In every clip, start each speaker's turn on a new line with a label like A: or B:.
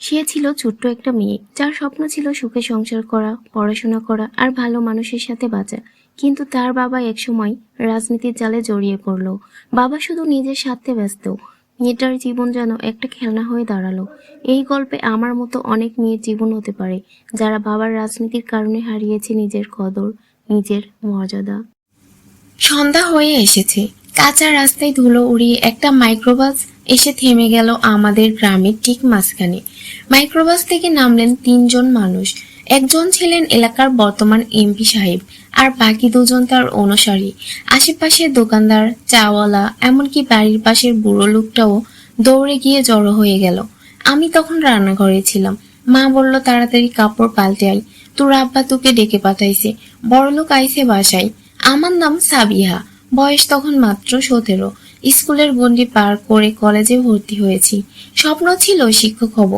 A: সে ছিল ছোট্ট একটা মেয়ে, যার স্বপ্ন ছিল সুখে সংসার করা, পড়াশোনা করা আর ভালো মানুষের সাথে বাঁচা। কিন্তু তার বাবা একসময় রাজনীতির জালে জড়িয়ে পড়ল। বাবা শুধু নিজের স্বার্থে ব্যস্ত। মেয়েটার জীবন যেন একটা খেলনা হয়ে দাঁড়ালো। এই গল্পে আমার মতো অনেক মেয়ের জীবন হতে পারে, যারা বাবার রাজনীতির কারণে হারিয়েছে নিজের কদর, নিজের মর্যাদা। সন্ধ্যা হয়ে এসেছে। কাঁচা রাস্তায় ধুলো উড়িয়ে একটা মাইক্রোবাস এসে থেমে গেল আমাদের গ্রামের ঠিক মাঝখানে। মাইক্রোবাস থেকে নামলেন তিনজন মানুষ। একজন ছিলেন এলাকার বর্তমান এমপি সাহেব, আর বাকি দুজন তার অনুসারী। আশেপাশের দোকানদার, চাওয়ালা, এমনকি বাড়ির পাশের বুড়ো লোকটাও দৌড়ে গিয়ে জড়ো হয়ে গেল। আমি তখন রান্নাঘরে ছিলাম। মা বলল, তাড়াতাড়ি কাপড় পাল্টে আই, তোর আব্বা তোকে ডেকে পাঠাইছে, বড়লোক আইছে বাসায়। আমার নাম সাবিহা, বয়স তখন মাত্র 17। স্কুলের গণ্ডি পার করে কলেজে ভর্তি হয়েছি। স্বপ্ন ছিল শিক্ষক হব,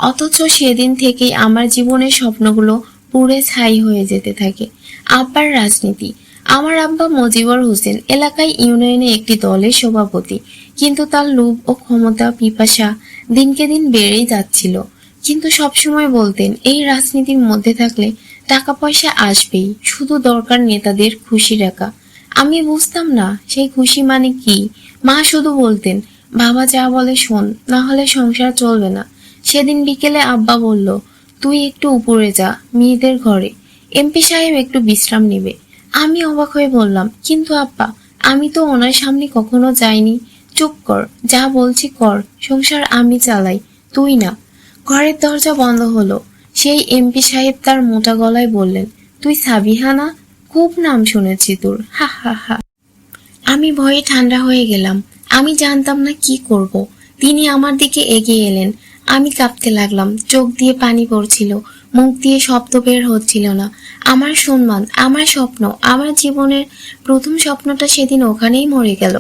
A: অথচ সেদিন থেকেই আমার জীবনের স্বপ্নগুলো পুড়ে ছাই হয়ে যেতে থাকে। আব্বার রাজনীতি। আমার আব্বা মজিবর হোসেন এলাকায় ইউনিয়নে একটি দলের সভাপতি, কিন্তু তার লোভ ও ক্ষমতা পিপাসা দিনকে দিন বেড়েই যাচ্ছিল। কিন্তু সবসময় বলতেন, এই রাজনীতির মধ্যে থাকলে টাকা পয়সা আসবেই, শুধু দরকার নেতাদের খুশি রাখা। আমি বুঝতাম না সেই খুশি মানে কি। মা শুধু বলতেন, বাবা যা বলে শোন, না হলে সংসার চলবে না। সেদিন বিকেলে আব্বা বলল, তুই একটু উপরে যা, মেয়েদের ঘরে, এমপি সাহেব একটু বিশ্রাম নেবে। আমি অবাক হয়ে বললাম, কিন্তু আব্বা, আমি তো ওনার সামনে কখনো যাইনি। চুপ কর, যা বলছি কর, সংসার আমি চালাই, তুই না। ঘরের দরজা বন্ধ হলো। সেই এমপি সাহেব তার মোটা গলায় বললেন, তুই সাবিহা না? খুব নাম শুনেছি তোর, হা হা হা। আমি ভয়ে ঠান্ডা হয়ে গেলাম। আমি জানতাম না কি করব। তিনি আমার দিকে এগিয়ে এলেন। আমি কাঁপতে লাগলাম, চোখ দিয়ে পানি পড়ছিল, মুখ দিয়ে শব্দ বের হচ্ছিল না। আমার সম্মান, আমার স্বপ্ন, আমার জীবনের প্রথম স্বপ্নটা সেদিন ওখানেই মরে গেল।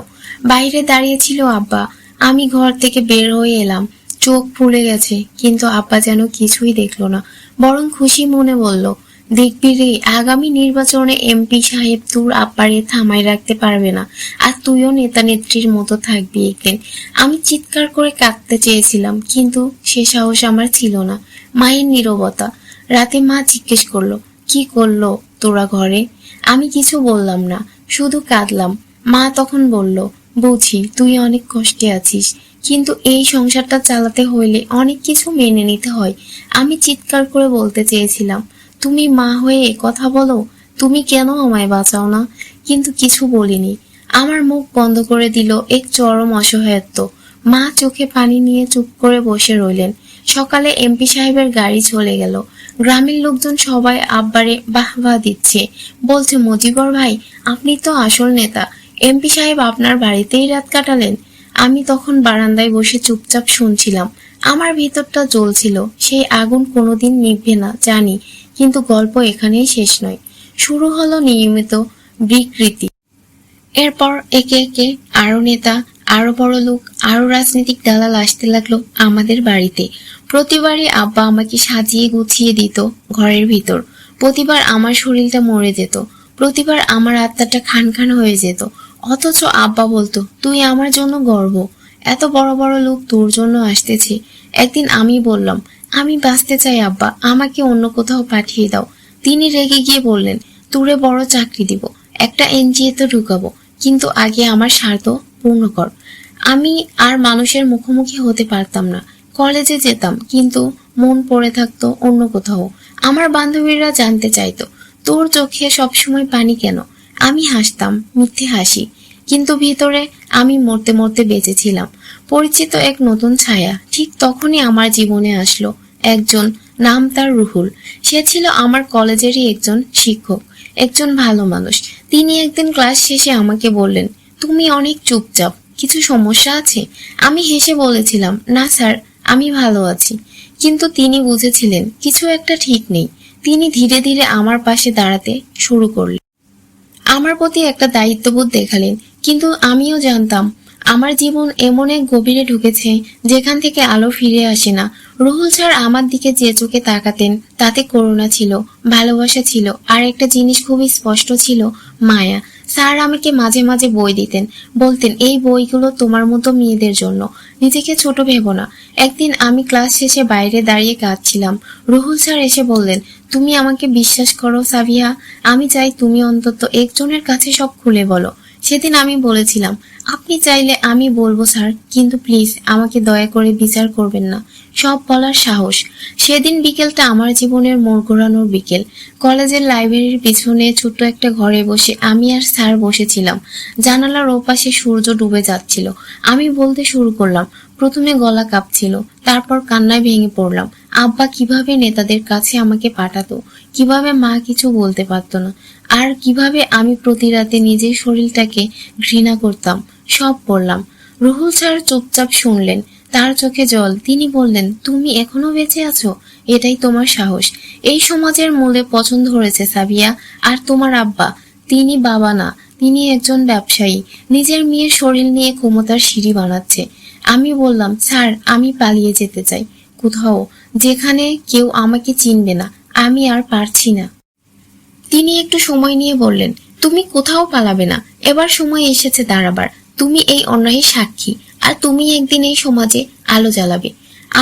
A: বাইরে দাঁড়িয়ে ছিল আব্বা। আমি ঘর থেকে বের হয়ে এলাম, চোখ ফুলে গেছে, কিন্তু আব্বা যেন কিছুই দেখলো না, বরং খুশি মনে বলল, দেখবি রে, আগামী নির্বাচনে এমপি সাহেব তোর আব্বারে থামাই রাখতে পারবে না, আর তুইও নেতা নেত্রীর মতো থাকবি একদিন। আমি চিৎকার করে কাঁদতে চেয়েছিলাম, কিন্তু সে সাহস আমার ছিল না। মায়ের নীরবতা। রাতে মা জিজ্ঞেস করলো, কি করলো তোরা ঘরে? আমি কিছু বললাম না, শুধু কাঁদলাম। মা তখন বলল, বুঝি তুই অনেক কষ্টে আছিস, কিন্তু এই সংসারটা চালাতে হইলে অনেক কিছু মেনে নিতে হয়। আমি চিৎকার করে বলতে চেয়েছিলাম, তুমি মা হয়ে কথা বলো, তুমি কেন আমায় বাঁচাও না? কিন্তু কিছু বলিনি। আমার মুখ বন্ধ করে দিল এক চরম অসহায়ত্ব। মা চোখে পানি নিয়ে চুপ করে বসে রইলেন। সকালে এমপি সাহেবের গাড়ি চলে গেল। গ্রামের লোকজন সবাই আব্বারে বাহবা দিচ্ছে, বলছে, মজিবর ভাই, আপনি তো আসল নেতা। এমপি সাহেব আপনার বাড়িতেই রাত কাটালেন। আমি তখন বারান্দায় বসে চুপচাপ শুনছিলাম। আমার ভিতরটা জ্বলছিল। সেই আগুন কোনোদিন নিভবে না জানি, কিন্তু গল্প এখানেই শেষ নয়। শুরু হলো নিয়মিত বিকৃতি। এরপর একে একে আরো নেতা, আরো বড় লোক, আরো রাজনৈতিক দালাল আসতে লাগলো আমাদের বাড়িতে। প্রতিবারই আব্বা আমাকে সাজিয়ে গুছিয়ে দিত ঘরের ভিতর। প্রতিবার আমার শরীরটা মরে যেত, প্রতিবার আমার আত্মাটা খান খান হয়ে যেত। অথচ আব্বা বলতো, তুই আমার জন্য গর্ব, এত বড় বড় লোক তোর জন্য আসতেছে। একদিন আমি বললাম, আমি বাঁচতে চাই আব্বা, আমাকে অন্য কোথাও পাঠিয়ে দাও। তিনি রেগে গিয়ে বললেন, তোরে বড় চাকরি দিব, একটা এনজিওতে ঢুকাবো, কিন্তু আগে আমার স্বার্থ পূর্ণ কর। আমি আর মানুষের মুখোমুখি হতে পারতাম না। কলেজে যেতাম, কিন্তু মন পড়ে থাকতো অন্য কোথাও। আমার বান্ধবীরা জানতে চাইতো, তোর চোখে সবসময় পানি কেন? আমি হাসতাম, মিথ্যে হাসি, কিন্তু ভিতরে আমি মরতে মরতে বেঁচেছিলাম। পরিচিত এক নতুন ছায়া ঠিক তখনই আমার জীবনে আসলো। একজন, নাম তার রুহুল। সে ছিল আমার কলেজেরই একজন শিক্ষক, একজন ভালো মানুষ। তিনি একদিন ক্লাস শেষে আমাকে বললেন, তুমি অনেক চুপচাপ, কিছু সমস্যা আছে? আমি হেসে বলেছিলাম, না স্যার, আমি ভালো আছি। কিন্তু তিনি বুঝেছিলেন কিছু একটা ঠিক নেই। তিনি ধীরে ধীরে আমার পাশে দাঁড়াতে শুরু করলেন, আমার প্রতি একটা দায়িত্ববোধ দেখালেন। কিন্তু আমিও জানতাম আমার জীবন এমন এক গভীরে ঢুকেছে যেখান থেকে আলো ফিরে আসে না। রুহুল স্যার আমার দিকে যে চোখে তাকাতেন তাতে করুণা ছিল, ভালোবাসা ছিল, আর একটা জিনিস খুবই স্পষ্ট ছিল, মায়া। স্যার আমাকে মাঝে মাঝে বই দিতেন, বলতেন এই বইগুলো তোমার মতো মেয়েদের জন্য, নিজেকে ছোট ভেবো না। একদিন আমি ক্লাস শেষে বাইরে দাঁড়িয়ে কাঁদছিলাম। রুহুল স্যার এসে বললেন, তুমি আমাকে বিশ্বাস করো সাবিহা, আমি চাই তুমি অন্তত একজনের কাছে সব খুলে বলো। সেদিন আমি বলেছিলাম, আপনি চাইলে আমি বলবো স্যার, কিন্তু প্লিজ আমাকে দয়া করে বিচার করবেন না। সব বলার সাহস। সেদিন বিকেলটা আমার জীবনের মোড় ঘোরানোর বিকেল। কলেজের লাইব্রেরির পিছনে ছোট্ট একটা ঘরে বসে আমি আর স্যার বসেছিলাম। জানালার ওপাশে সূর্য ডুবে যাচ্ছিল। আমি বলতে শুরু করলাম। প্রথমে গলা কাঁপছিল, তারপর কান্নায় ভেঙে পড়লাম। আব্বা কিভাবে নেতাদের কাছে আমাকে পাঠাতো, কিভাবে মা কিছু বলতে পারতো না, আর কিভাবে আমি প্রতি রাতে নিজের শরীরটাকে ঘৃণা করতাম, সব বললাম। রুহুল স্যার চুপচাপ শুনলেন, তার চোখে জল। তিনি বললেন, তুমি এখনো বেঁচে আছো, এটাই তোমার সাহস। এই সমাজের মূলে পছন্দ হয়েছে সাবিয়া। আর তোমার আব্বা, তিনি বাবা না, তিনি একজন ব্যবসায়ী, নিজের মেয়ের শরীর নিয়ে ক্ষমতার সিঁড়ি বানাচ্ছে। আমি বললাম, স্যার আমি পালিয়ে যেতে চাই, কোথাও যেখানে কেউ আমাকে চিনবে না। আমি আর পারছি না। তিনি একটু সময় নিয়ে বললেন, তুমি কোথাও পালাবে না, এবার সময় এসেছে দাঁড়াবার। তুমি এই অন্যায়ের সাক্ষী, আর তুমি একদিন এই সমাজে আলো জ্বালাবে।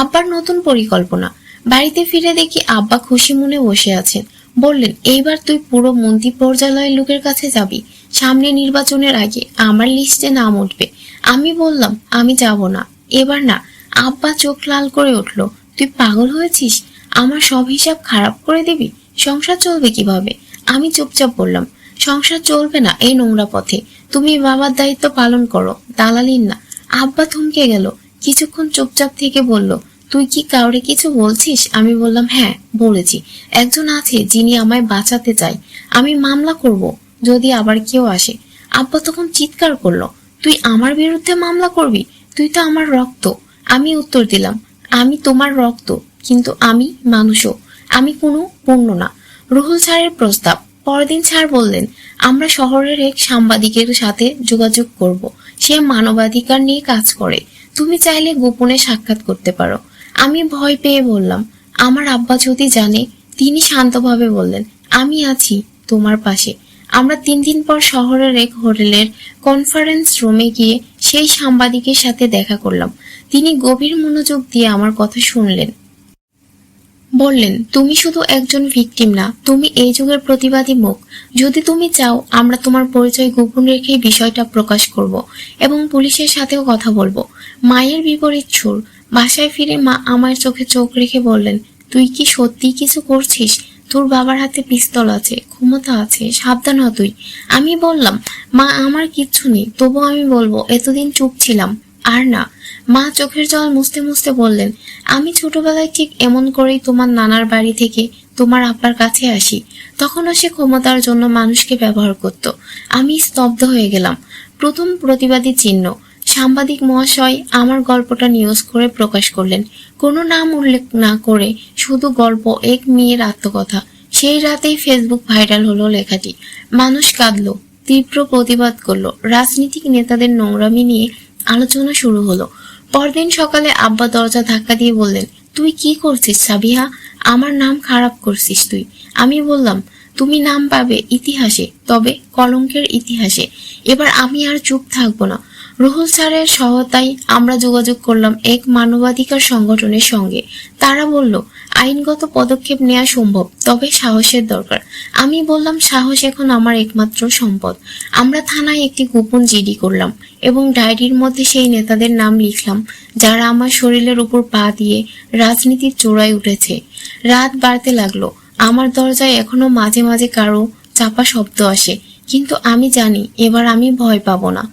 A: আব্বার নতুন পরিকল্পনা। বাড়িতে ফিরে দেখি আব্বা খুশি মনে বসে আছেন। বললেন, এইবার তুই পুরো মন্ত্রী পর্যালয়ের লোকের কাছে যাবি, সামনে নির্বাচনের আগে আমার লিস্টে নাম উঠবে। আমি বললাম, আমি যাব না, এবার না। আব্বা চোখ লাল করে উঠল, তুই পাগল হয়েছিস? আমার সব হিসাব খারাপ করে দিবি? সংসার চলবে কিভাবে? আমি চুপচাপ বললাম, সংসার চলবে না এই নোংরা পথে। তুমি বাবার দায়িত্ব পালন করো, দালালির না। আব্বা থমকে গেল, কিছুক্ষণ চুপচাপ থেকে বলল, তুই কি কাউরে কিছু বলছিস? আমি বললাম, হ্যাঁ বলেছি, একজন আছে যিনি আমায় বাঁচাতে চায়। আমি মামলা করব যদি আবার কেউ আসে। আব্বা তখন চিৎকার করলো, তুই আমার বিরুদ্ধে মামলা করবি? তুই তো আমার রক্ত। আমি উত্তর দিলাম, আমি তোমার রক্ত, কিন্তু আমি মানুষও, আমি কোনো পণ্য না। রুহুল স্যারের প্রস্তাব। পরদিন স্যার বললেন, আমরা শহরের এক সাংবাদিকের সাথে যোগাযোগ করব, সে মানবাধিকার নিয়ে কাজ করে, তুমি চাইলে গোপনে সাক্ষাৎ করতে পারো। আমি ভয় পেয়ে বললাম, আমার আব্বা যদি জানে? তিনি শান্তভাবে বললেন, আমি আছি তোমার পাশে। আমরা 3 দিন পর শহরের এক হোটেলের কনফারেন্স রুমে গিয়ে সেই সাংবাদিকের সাথে দেখা করলাম। তিনি গভীর মনোযোগ দিয়ে আমার কথা শুনলেন। বললেন, তুমি শুধু একজন ভিকটিম না, তুমি এই যুগের প্রতিবাদী মুখ। যদি তুমি চাও, আমরা তোমার পরিচয় গোপন রেখে বিষয়টা প্রকাশ করব এবং পুলিশের সাথেও কথা বলবো। মায়ের বিপরীত সুর। বাসায় ফিরে মা আমার চোখে চোখ রেখে বললেন, তুই কি সত্যি কিছু করছিস? তোর বাবার হাতে পিস্তল আছে, ক্ষমতা আছে, সাবধান হ তুই। আমি বললাম, মা আমার কিচ্ছু নেই, তবু আমি বলবো এতদিন চুপ ছিলাম। আর না। মা চোখের জল মুছতে মুছতে বললেন, আমি ছোটবেলায় ঠিক এমন করেই তোমার নানার বাড়ি থেকে তোমার আব্বার কাছে আসি। তখনও সে ক্ষমতার জন্য মানুষকে ব্যবহার করত। আমি স্তব্ধ হয়ে গেলাম। প্রথম প্রতিবাদী চিহ্ন। সাংবাদিক মহাশয় আমার গল্পটা নিউজ করে প্রকাশ করলেন, কোনো নাম উল্লেখ না করে, শুধু গল্প, এক মেয়ের আত্মকথা। সেই রাতেই ফেসবুক ভাইরাল হলো লেখাটি। মানুষ কাঁদলো, তীব্র প্রতিবাদ করলো, রাজনীতিক নেতাদের নোংরামি নিয়ে আলোচনা শুরু হলো। পরদিন সকালে আব্বা দরজা ধাক্কা দিয়ে বললেন, তুই কি করছিস সাবিহা? আমার নাম খারাপ করছিস তুই। আমি বললাম, তুমি নাম পাবে ইতিহাসে, তবে কলঙ্কের ইতিহাসে। এবার আমি আর চুপ থাকবো না। রুহুল স্যারের সহায়তায় আমরা যোগাযোগ করলাম এক মানবাধিকার সংগঠনের সঙ্গে। তারা বলল, আইনগত পদক্ষেপ নেওয়া সম্ভব, তবে সাহসের দরকার। আমি বললাম, সাহস এখন আমার একমাত্র সম্পদ। আমরা থানায় একটি গোপন জিডি করলাম এবং ডায়েরির মধ্যে সেই নেতাদের নাম লিখলাম যারা আমার শরীরের উপর পা দিয়ে রাজনীতির চূড়ায় উঠেছে। রাত বাড়তে লাগলো। আমার দরজায় এখনো মাঝে মাঝে কারো চাপা শব্দ আসে, কিন্তু আমি জানি এবার আমি ভয় পাবো না।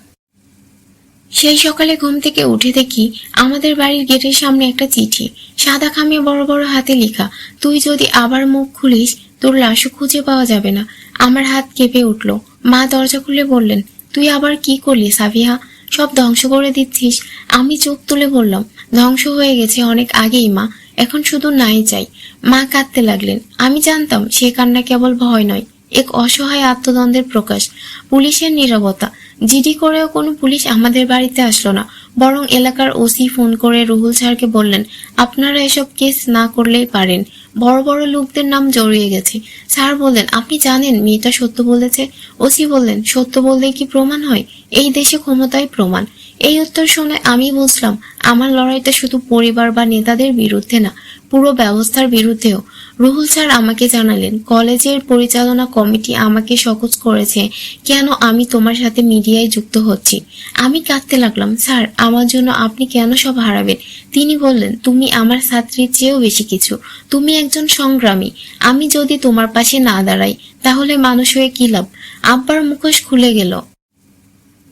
A: সেই সকালে ঘুম থেকে উঠে দেখি আমাদের বাড়ির গেটের সামনে একটা চিঠি, সাদা খামে বড় বড় হাতে লেখা, তুই যদি আবার মুখ খুলিস তোর লাশও খুঁজে পাওয়া যাবে না। আমার হাত কেঁপে উঠল। মা দরজা খুলে বললেন, তুই আবার কি করলি সাবিহা? সব ধ্বংস করে দিচ্ছিস। আমি চোখ তুলে বললাম, ধ্বংস হয়ে গেছে অনেক আগেই মা, এখন শুধু নাই চাই। মা কাঁদতে লাগলেন। আমি জানতাম সে কান্না কেবল ভয় নয়, এক অসহায় আত্মদ্বন্দ্বের প্রকাশ। পুলিশের নীরবতা। জিডি করেও কোনো পুলিশ আমাদের বাড়িতে আসলো না, বরং এলাকার ওসি ফোন করে রুহুল স্যারকে বললেন, আপনারা এসব কেস না করলেই পারেন, বড় বড় লোকদের নাম জড়িয়ে গেছে। স্যার বললেন, আপনি জানেন মেয়েটা সত্য বলেছে? ওসি বললেন, সত্য বললেই কি প্রমাণ হয়? এই দেশে ক্ষমতাই প্রমাণ। এই উত্তর শুনে আমি বুঝলাম আমার লড়াইটা শুধু পরিবার বা নেতাদের বিরুদ্ধে না, পুরো ব্যবস্থার বিরুদ্ধেও। রুহুল স্যার আমাকে জানালেন, কলেজের পরিচালনা কমিটি আমাকে সকোজ করেছে কেন আমি তোমার সাথে মিডিয়ায় যুক্ত হচ্ছি। আমি কাঁদতে লাগলাম, স্যার আমার জন্য আপনি কেন সব হারাবেন? তিনি বললেন, তুমি আমার ছাত্রীর চেয়েও বেশি কিছু, তুমি একজন সংগ্রামী। আমি যদি তোমার পাশে না দাঁড়াই তাহলে মানুষ হয়ে কি লাভ? আব্বার মুখোশ খুলে গেল।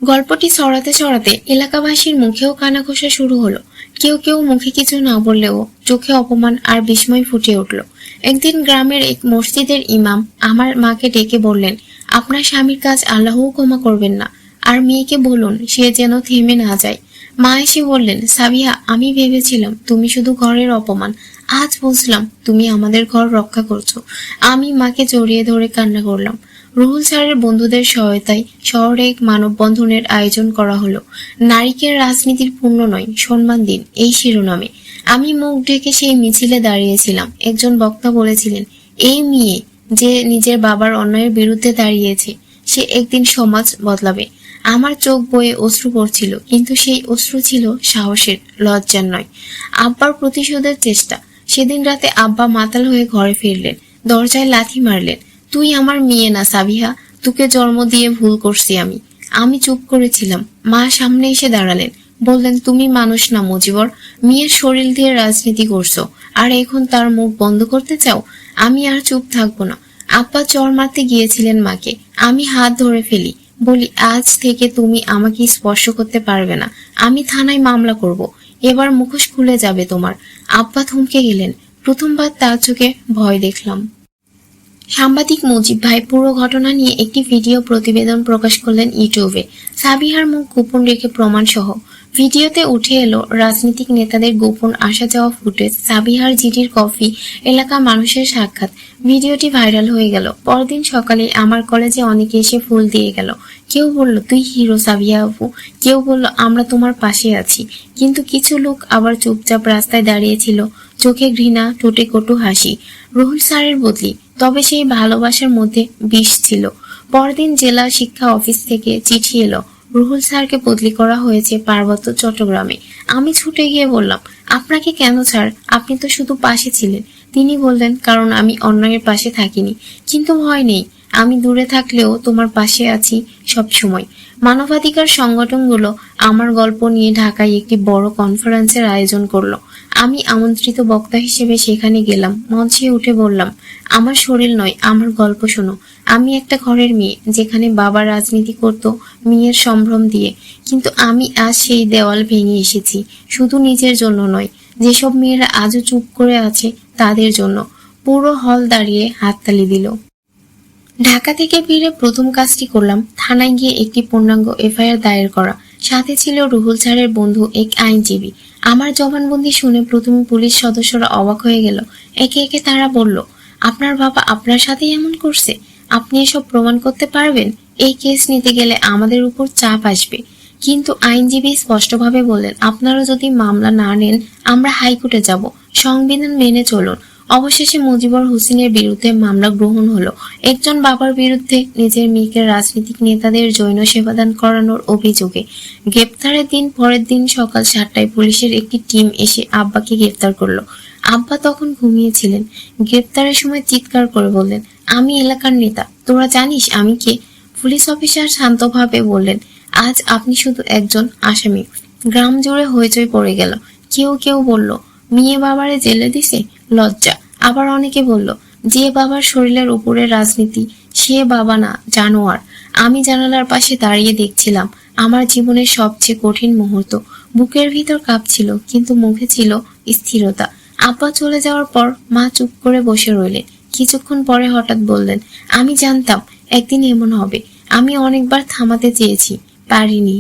A: গল্পটি ছড়াতে ছড়াতে এলাকাবাসীর মুখেও কানাঘোষা শুরু হলো। কেউ কেউ মুখে কিছু না বললেও চোখে অপমান আর বিস্ময় ফুটে উঠল। একদিন গ্রামের এক মসজিদের ইমাম আমার মাকে ডেকে বললেন, আপনার স্বামীর কাজ আল্লাহও ক্ষমা করবেন না, আর মেয়েকে বলুন সে যেন থেমে না যায়। মা এসে বললেন, সাবিহা, আমি ভেবেছিলাম তুমি শুধু ঘরের অপমান, আজ বুঝলাম তুমি আমাদের ঘর রক্ষা করছো। আমি মাকে জড়িয়ে ধরে কান্না করলাম। রুহুল স্যারের বন্ধুদের সহায়তায় শহরে এক মানববন্ধনের আয়োজন করা হলো। নারীকে রাজনীতির পূর্ণ নয়, সম্মান দিন, এই শিরোনামে। আমি মুখ ঢেকে সেই মিছিলে দাঁড়িয়েছিলাম। একজন বক্তা বলেছিলেন, এই মেয়ে যে নিজের বাবার অন্যায়ের বিরুদ্ধে দাঁড়িয়েছে, সে একদিন সমাজ বদলাবে। আমার চোখ বয়ে অশ্রু পড়ছিল, কিন্তু সেই অশ্রু ছিল সাহসের, লজ্জার নয়। আব্বার প্রতিশোধের চেষ্টা। সেদিন রাতে আব্বা মাতাল হয়ে ঘরে ফিরলেন, দরজায় লাথি মারলেন। তুই আমার মেয়ে না সাবিহা, তোকে জন্ম দিয়ে ভুল করছি আমি। আমি চুপ করেছিলাম। মা সামনে এসে দাঁড়ালেন, বললেন, তুমি মানুষ না মুজিবর, মেয়ের শরীর দিয়ে রাজনীতি করছো, আর এখন তার মুখ বন্ধ করতে চাও? আমি আর চুপ থাকবো না। আব্বা চর মারতে গিয়েছিলেন মাকে। আমি হাত ধরে ফেলি, বলি, আজ থেকে তুমি আমাকে স্পর্শ করতে পারবে না, আমি থানায় মামলা করব, এবার মুখোশ খুলে যাবে তোমার। আব্বা থমকে গেলেন। প্রথমবার তার চোখে ভয় দেখলাম। সাংবাদিক মুজিব ভাই পুরো ঘটনা নিয়ে একটি ভিডিও প্রতিবেদন প্রকাশ করলেন ইউটিউবে, সাবিহার মুখ গোপন রেখে প্রমাণ সহ। ভিডিওতে উঠে এলো রাজনৈতিক নেতাদের গোপন আসা যাওয়া ফুটেজ, সাবিহার জিডির কফি, এলাকা মানুষের সাক্ষাৎ। ভিডিওটি ভাইরাল হয়ে গেল। পরদিন সকালে আমার কলেজে অনেকে এসে ফুল দিয়ে গেল। কেউ বলল, তুই হিরো সাবিহা আপু, কেউ বলল, আমরা তোমার পাশে আছি। কিন্তু কিছু লোক আবার চুপচাপ রাস্তায় দাঁড়িয়েছিল, চোখে ঘৃণা, ঠোঁটে কটু হাসি। রুহুল স্যারের বদলি, তবে সেই ভালোবাসার মধ্যে বিষ ছিল। পরদিন জেলা শিক্ষা অফিস থেকে চিঠি এলো, রুহুল স্যারকে বদলি করা হয়েছে পার্বত্য চট্টগ্রামে। আমি ছুটে গিয়ে বললাম, আপনাকে কেন স্যার? আপনি তো শুধু পাশে ছিলেন। তিনি বললেন, কারণ আমি অন্যায়ের পাশে থাকিনি। কিন্তু ভয় নেই, আমি দূরে থাকলেও তোমার পাশে আছি সব সময়। মানবাধিকার সংগঠনগুলো আমার গল্প নিয়ে ঢাকায় একটি বড় কনফারেন্সের আয়োজন করলো। আমি আমন্ত্রিত বক্তা হিসেবে সেখানে গেলাম। মঞ্চে উঠে বললাম, আমার শরীর নয়, আমার গল্প শোনো। আমি একটা ঘরের মেয়ে, যেখানে বাবা রাজনীতি করত মেয়ের সম্ভ্রম দিয়ে, কিন্তু আমি আজ সেই দেওয়াল ভেঙে এসেছি, শুধু নিজের জন্য নয়, যেসব মেয়েরা আজও চুপ করে আছে তাদের জন্য। পুরো হল দাঁড়িয়ে হাততালি দিল। ঢাকা থেকে ফিরে প্রথম কাজটি করলাম থানায় গিয়ে একটি পূর্ণাঙ্গ এফআইআর দায়ের করা। সাথে ছিল রুহুল স্যারের বন্ধু এক আইনজীবী। আমার জবানবন্দি শুনে প্রথমে পুলিশ সদস্যরা অবাক হয়ে গেল। একে একে তারা বলল, আপনার বাবা আপনার সাথেই এমন করছে? আপনি এসব প্রমাণ করতে পারবেন? এই কেস নিতে গেলে আমাদের উপর চাপ আসবে। কিন্তু আইনজীবী স্পষ্টভাবে বললেন, আপনারা যদি মামলা না নেন আমরা হাইকোর্টে যাব, সংবিধান মেনে চলুন। অবশেষে মুজিবুর হোসেনের বিরুদ্ধে মামলা গ্রহণ হলো। একজন বাবার বিরুদ্ধে নিজের মেয়েকে রাজনৈতিক নেতাদের যৌন সেবাদান করানোর অভিযোগে। গ্রেপ্তারের দিন পরের দিন সকাল 7টায় পুলিশের একটি টিম এসে আব্বাকে গ্রেপ্তার করলো। আব্বা তখন ঘুমিয়েছিলেন। গ্রেপ্তারের সময় চিৎকার করে বললেন, আমি এলাকার নেতা, তোরা জানিস আমি কে? পুলিশ অফিসার শান্তভাবে বললেন, আজ আপনি শুধু একজন আসামি। গ্রাম জুড়ে হইচই পড়ে গেল। কেউ কেউ বলল, মেয়ে বাবারে জেলে দিছে, লজ্জা। আবার অনেকে বলল, যে বাবার শরীরের উপরে রাজনীতি সে বাবা না, জানোয়ার। আমি জানালার পাশে দাঁড়িয়ে দেখছিলাম আমার জীবনের সবচেয়ে কঠিন মুহূর্ত। বুকের ভিতর কাঁপছিল, কিন্তু মুখে ছিল স্থিরতা। আব্বা চলে যাওয়ার পর মা চুপ করে বসে রইলেন। কিছুক্ষণ পরে হঠাৎ বললেন, আমি জানতাম একদিন এমন হবে। আমি অনেকবার থামাতে চেয়েছি, পারিনি।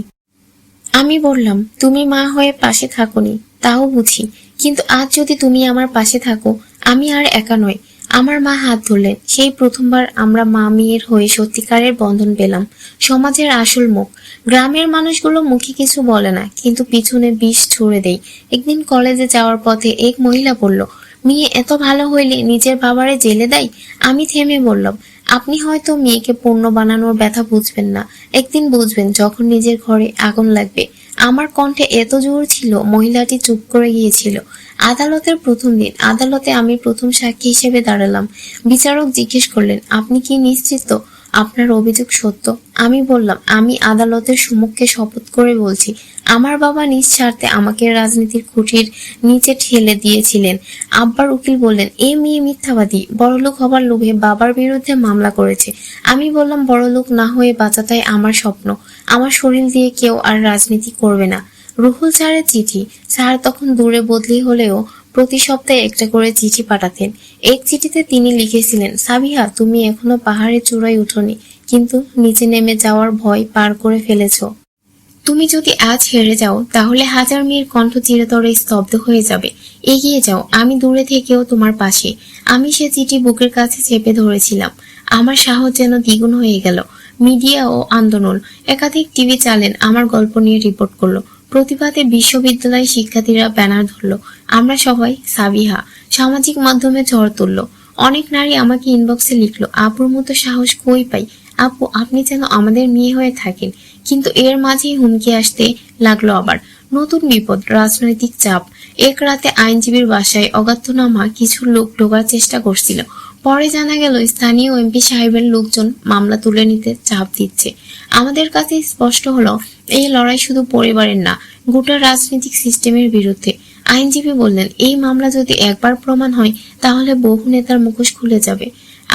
A: আমি বললাম, তুমি মা হয়ে পাশে থাকোনি, তাও বুঝি, কিন্তু আজ যদি তুমি আমার পাশে থাকো, আমি আর একা নয়। আমার মা হাত ধরলেন। সেই প্রথমবার আমরা মা মেয়ের হয়ে সত্যিকারের বন্ধন পেলাম। সমাজের আসল মুখ। গ্রামের মানুষগুলো মুখে কিছু বলে না, কিন্তু পিছনে বিষ ছুড়ে দেয়। একদিন কলেজে যাওয়ার পথে এক মহিলা বলল, মেয়ে এত ভালো হইলে নিজের বাবারে জেলে দেয়। আমি থেমে বললাম, আপনি হয়তো মেয়েকে পণ্য বানানোর ব্যথা বুঝবেন না, একদিন বুঝবেন যখন নিজের ঘরে আগুন লাগবে। আমার কণ্ঠে এত জোর ছিল, মহিলাটি চুপ করে গিয়েছিল। আদালতের প্রথম দিন। আদালতে আমি প্রথম সাক্ষী হিসেবে দাঁড়ালাম। বিচারক জিজ্ঞেস করলেন, আপনি কি নিশ্চিত আপনার অভিযোগ সত্য? আমি বললাম, আমি আদালতের সম্মুখে শপথ করে বলছি, আমার বাবা নিঃস্বার্থে আমাকে রাজনীতির খুঁটির নিচে ঠেলে দিয়েছিলেন। আব্বার উকিল বললেন, এ মেয়ে মিথ্যাবাদী, বড়লোক হবার লোভে বাবার বিরুদ্ধে মামলা করেছে। আমি বললাম, বড়লোক না হয়ে বাঁচাটাই আমার স্বপ্ন। আমার শরীর দিয়ে কেউ আর রাজনীতি করবে না। রুহুল স্যারের চিঠি। স্যার তখন দূরে বদলি হলেও প্রতি সপ্তাহে একটা করে চিঠি পাঠাতেন। এক চিঠিতে তিনি লিখেছিলেন, সাবিহা, তুমি এখনো পাহাড়ের চূড়ায় উঠোনি, কিন্তু নিচে নেমে যাওয়ার ভয় পার করে ফেলেছ। তুমি যদি আজ হেরে যাও, তাহলে হাজার মেয়ের কণ্ঠ চিরতরে স্তব্ধ হয়ে যাবে। এগিয়ে যাও, আমি দূরে থেকেও তোমার পাশে। আমি সে চিঠি বুকের কাছে চেপে ধরেছিলাম। আমার সাহস যেন দ্বিগুণ হয়ে গেল। মিডিয়া ও আন্দোলন। একাধিক টিভি চ্যানেল আমার গল্প নিয়ে রিপোর্ট করলো। প্রতিবাদে বিশ্ববিদ্যালয়ের শিক্ষার্থীরা ব্যানার ধরল, আমরা সবাই সাবিহা। সামাজিক মাধ্যমে ঝড় তুললো। অনেক নারী আমাকে ইনবক্সে লিখলো, আপুর মতো সাহস কই পাই? আপু, আপনি যেন আমাদের মেয়ে হয়ে থাকেন। কিন্তু এর মাঝেই হুমকি আসতে লাগলো আবার। নতুন বিপদ, রাজনৈতিক চাপ। এক রাতে আইনজীবীর বাসায় অজ্ঞাতনামা কিছু লোক ঢোকার চেষ্টা করছিল। পরে জানা গেল স্থানীয় এমপি সাহেবের লোকজন মামলা তুলে নিতে চাপ দিচ্ছে। আমাদের কাছে স্পষ্ট হলো, এই লড়াই শুধু পরিবারের না, গোটা রাজনৈতিক সিস্টেমের বিরুদ্ধে। আইনজীবী বললেন, এই মামলা যদি একবার প্রমাণ হয়, তাহলে বহু নেতার মুখোশ খুলে যাবে।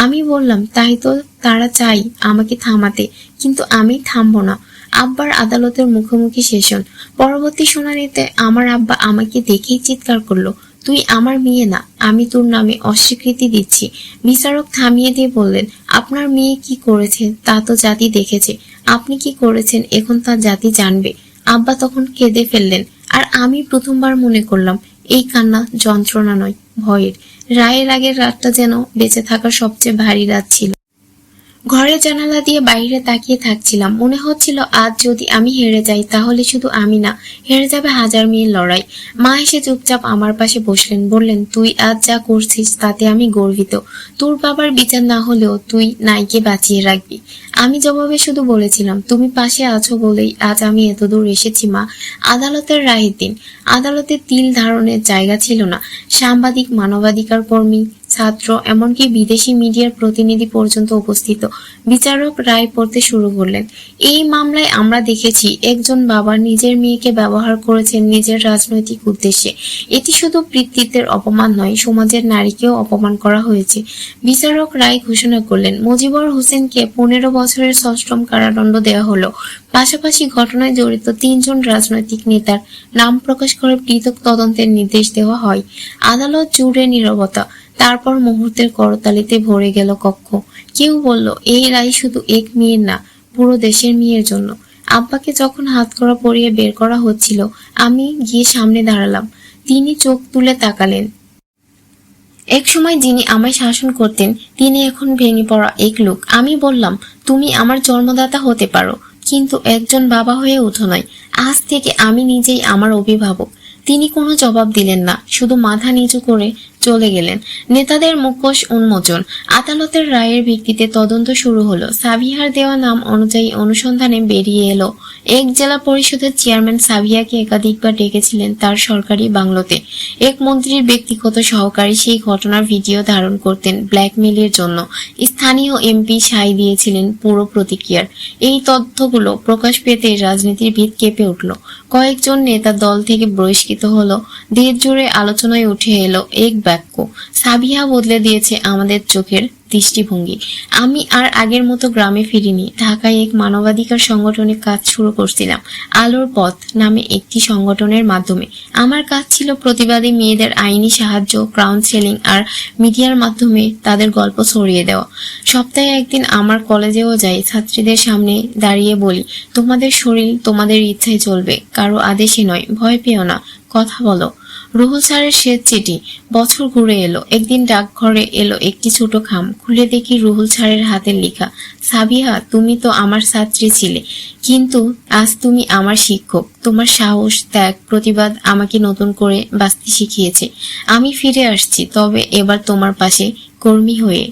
A: আমি বললাম, তাই তো তারা চাই আমাকে থামাতে, কিন্তু আমি থামবো না। আব্বার আদালতের মুখোমুখি সেশন। পরবর্তী শুনানিতে আমার আব্বা আমাকে দেখেই চিৎকার করলো, তুই আমার মেয়ে না, আমি তোর নামে অস্বীকৃতি দিচ্ছি। বিচারক থামিয়ে দিয়ে বললেন, আপনার মেয়ে কি করেছে তা তো জাতি দেখেছে, আপনি কি করেছেন এখন তা জাতি জানবে। আব্বা তখন কেঁদে ফেললেন, আর আমি প্রথমবার মনে করলাম এই কান্না যন্ত্রণা নয়, ভয়ের। রায়ের আগের রাতটা যেন বেঁচে থাকার সবচেয়ে ভারী রাত ছিল। ঘরের জানালা দিয়ে বাইরে তাকিয়ে থাকছিলাম। মনে হচ্ছিল আজ যদি আমি হেরে যাই, তাহলে শুধু আমি না, হেরে যাবে হাজার মেয়ের লড়াই। মা এসে চুপচাপ আমার পাশে বসলেন, বললেন, তুই আজ যা করছিস তাতে আমি গর্বিত। তোর বাবার বিচার না হলেও তুই নাইকে বাঁচিয়ে রাখবি। আমি জবাবে শুধু বলেছিলাম, তুমি পাশে আছো বলেই আজ আমি এতদূর এসেছি মা। আদালতের রায়ের দিন। আদালতে তিল ধারণের জায়গা ছিল না। সাংবাদিক, মানবাধিকার কর্মী, ছাত্র, এমনকি বিদেশি মিডিয়ার প্রতিনিধি পর্যন্ত উপস্থিত। বিচারক রায় পড়তে শুরু করলেন। এই মামলায় আমরা দেখেছি একজন বাবা নিজের মেয়েকে ব্যবহার করেছেন নিজের রাজনৈতিক উদ্দেশ্যে। এটি শুধু পিতৃত্বের অপমান নয়, সমাজের নারীকেও অপমান করা হয়েছে। বিচারক রায় ঘোষণা করলেন, মুজিবুর হোসেনকে 15 বছরের সশ্রম কারাদণ্ড দেওয়া হলো। পাশাপাশি ঘটনায় জড়িত 3 জন রাজনৈতিক নেতার নাম প্রকাশ করে পৃথক তদন্তের নির্দেশ দেওয়া হয়। আদালত জুড়ে নীরবতা। তারপর মুহূর্তের করতালিতে ভরে গেল কক্ষ। কেউ বলল, এই রায় শুধু এক মেয়ের না, পুরো দেশের মেয়ের জন্য। আব্বাকে যখন হাতকড়া পরিয়ে বের করা হচ্ছিল, আমি গিয়ে সামনে দাঁড়ালাম। তিনি চোখ তুলে তাকালেন। এক সময় যিনি আমায় শাসন করতেন, তিনি এখন ভেঙে পড়া এক লোক। আমি বললাম, তুমি আমার জন্মদাতা হতে পারো, কিন্তু একজন বাবা হয়ে ওঠো নয়। আজ থেকে আমি নিজেই আমার অভিভাবক। তিনি কোনো জবাব দিলেন না, শুধু মাথা নিচু করে চলে গেলেন। নেতাদের মুখোশ উন্মোচন। আদালতের রায়ের ভিত্তিতে তদন্ত শুরু হলো। সাবিহার দেওয়া নাম অনুযায়ী অনুসন্ধানে বেরিয়ে এলো, এক জেলা পরিষদের চেয়ারম্যান সাবিয়াকে একাধিকবার ডেকেছিলেন তার সরকারি বাংলোতে। এক মন্ত্রীর ব্যক্তিগত সহকারী সেই ঘটনার ভিডিও ধারণ করতেন ব্ল্যাকমেইলের জন্য। স্থানীয় এমপি সাই দিয়েছিলেন পুরো প্রতিক্রিয়ার। এই তথ্যগুলো প্রকাশ পেতে রাজনীতির ভিত কেঁপে উঠল। কয়েকজন নেতা দল থেকে বহিষ্কৃত হলো। দেশ জুড়ে আলোচনায় উঠে এলো এক বাক্য, সাবিহা বদলে দিয়েছে আমাদের চোখের দৃষ্টিভঙ্গি। আমি আর আগের মতো গ্রামে ফিরিনি। ঢাকায় এক মানবাধিকার সংগঠনে কাজ শুরু করছিলাম, আলোর পথ নামে একটি সংগঠনের মাধ্যমে। আমার কাজ ছিল প্রতিবাদী মেয়েদের আইনি সাহায্য, কাউন্সেলিং আর মিডিয়ার মাধ্যমে তাদের গল্প ছড়িয়ে দেওয়া। সপ্তাহে একদিন আমার কলেজেও যাই, ছাত্রীদের সামনে দাঁড়িয়ে বলি, তোমাদের শরীর তোমাদের ইচ্ছায় চলবে, কারো আদেশে নয়, ভয় পেও না, কথা বলো। রুহুল স্যারের শেষ চিঠি। বছর ঘুরে এলো। একদিন ডাকঘরে এলো একটি ছোট খাম। খুলে দেখি রুহুল স্যারের হাতের লেখা, সাবিহা, তুমি তো আমার ছাত্রী ছিলে, কিন্তু আজ তুমি আমার শিক্ষক। তোমার সাহস, ত্যাগ, প্রতিবাদ আমাকে নতুন করে বাঁচতে শিখিয়েছে। আমি ফিরে আসছি, তবে এবার তোমার পাশে কর্মী হয়ে।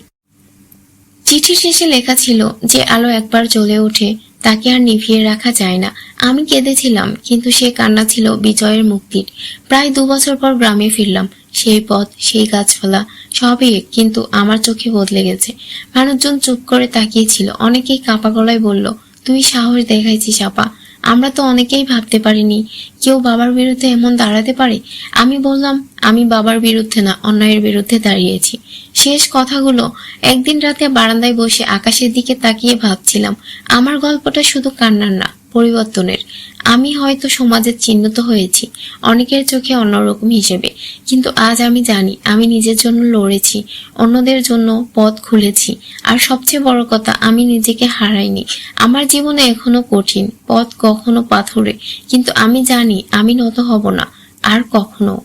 A: চিঠির শেষে লেখা ছিল, যে আলো একবার জ্বলে ওঠে তাকে আর নিভিয়ে রাখা যায় না। আমি কেঁদেছিলাম, কিন্তু সে কান্না ছিল বিজয়ের মুক্তির। প্রায় 2 বছর পর গ্রামে ফিরলাম। সেই পথ, সেই গাছপালা, সবই এক, কিন্তু আমার চোখে বদলে গেছে। মানুষজন চুপ করে তাকিয়েছিল। অনেকেই কাঁপা গলায় বলল, তুই সাহস দেখাইছিস আপা। আমরা তো অনেকেই ভাবতে পারিনি কেউ বাবার বিরুদ্ধে এমন দাঁড়াতে পারে। আমি বললাম, আমি বাবার বিরুদ্ধে না, অন্যায়ের বিরুদ্ধে দাঁড়িয়েছি। শেষ কথাগুলো একদিন রাতে বারান্দায় বসে আকাশের দিকে তাকিয়ে ভাবছিলাম, আমার গল্পটা শুধু কান্নার না, পরিবর্তনের। আমি হয়তো সমাজের চিহ্নিত হয়েছি অনেকের চোখে অন্যরকম হিসেবে, কিন্তু আজ আমি জানি আমি নিজের জন্য লড়েছি, অন্যদের জন্য পথ খুলেছি। আর সবচেয়ে বড় কথা, আমি নিজেকে হারাইনি। আমার জীবনে এখনো কঠিন পথ, কখনো পাথরে, কিন্তু আমি জানি আমি নত হব না আর কখনো।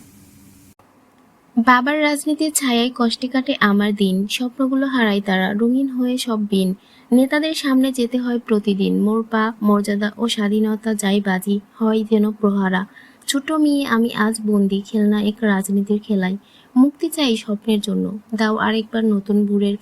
A: বাবার রাজনীতির ছায়ায় কষ্টে কাটে আমার দিন। স্বপ্নগুলো হারায় তারা, রঙিন হয়ে সব বিন। নেতাদের সামনে যেতে হয় প্রতিদিন। মোর পা, মর্যাদা ও স্বাধীনতা যাই বাজি, হয় যেন প্রহারা। ছোট মেয়ে আমি আজ বন্দি খেলনা এক রাজনীতির খেলায়। মুক্তি চাই স্বপ্নের জন্য, দাও আরেকবার নতুন ভোরের